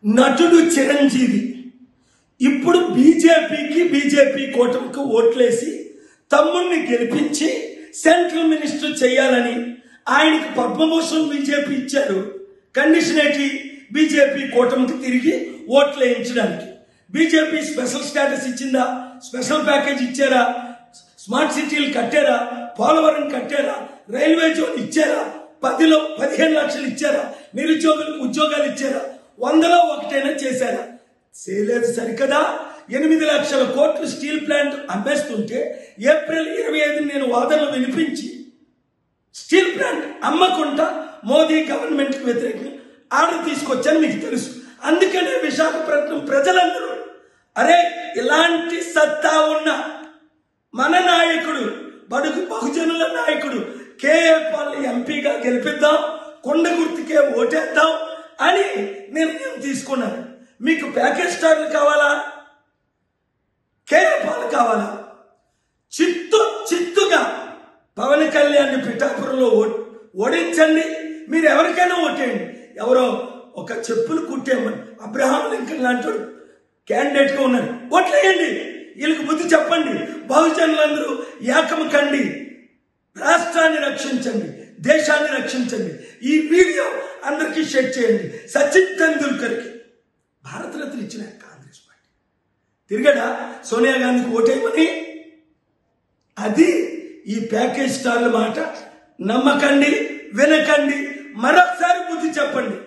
నటుడు చిరంజీవి ఇప్పుడు బీజేపీ కూటమికి ఓట్లేసి తమ్ముడిని గెలిపించి సెంట్రల్ మినిస్టర్ చేయాలని ఆయనకి పద్మభూషణ్ బీజేపీ ఇచ్చారు. కండిషన్ ఏంటి? బీజేపీ కూటమికి తిరిగి ఓట్లు వేయించడానికి. బీజేపీ స్పెషల్ స్టేటస్ ఇచ్చిందా? స్పెషల్ ప్యాకేజ్ ఇచ్చారా? స్మార్ట్ సిటీలు కట్టారా? పోలవరం కట్టారా? రైల్వే జోన్ ఇచ్చారా? 10లో 15 లక్షలు ఇచ్చారా? నిరుద్యోగులకు ఉద్యోగాలు ఇచ్చారా? 100లో 1 చేశారా? చేయలేదు. సరికదా 8 లక్షల కోట్లు స్టీల్ ప్లాంట్ అమ్మేస్తుంటే ఏప్రిల్ 25 నేను వాదనలు వినిపించి స్టీల్ ప్లాంట్ అమ్మకుండా మోదీ గవర్నమెంట్కి వ్యతిరేకంగా ఆర్డర్ తీసుకొచ్చాను, మీకు తెలుసు. అందుకనే విశాఖపట్నం ప్రజలందరూ అరే ఇలాంటి సత్తా ఉన్న మన నాయకుడు, బడుగు బహుజనుల నాయకుడు కేఏ పాల్ని ఎంపీగా గెలిపిద్దాం, కొండ గుర్తుకే ఓటేద్దాం అని నిర్ణయం తీసుకున్నాను. మీకు ప్యాకేజ్ స్టార్లు కావాలా? కేఏ పాల్ కావాలా? చిత్తుగా పవన్ కళ్యాణ్ పిఠాపురంలో ఓడించండి. మీరు ఎవరికైనా ఓటేయండి. ఎవరో ఒక చెప్పులు కుట్టేమని అబ్రహాం లింకన్ లాంటి క్యాండిడేట్గా ఉన్నారు, ఓట్లేయండి. వీళ్ళకి బుద్ధి చెప్పండి. బహుజనులందరూ ఏకం కండి, రాష్ట్రాన్ని రక్షించండి, దేశాన్ని రక్షించండి. ఈ వీడియో అందరికీ షేర్ చేయండి. సచిన్ తెందూల్కర్కి భారతరత్న ఇచ్చిన కాంగ్రెస్ పార్టీ తిరిగడా సోనియా గాంధీకి ఓటేయమని? అది ఈ ప్యాకేజ్ స్టార్ల మాట నమ్మకండి, వినకండి. మరొకసారి బుద్ధి చెప్పండి.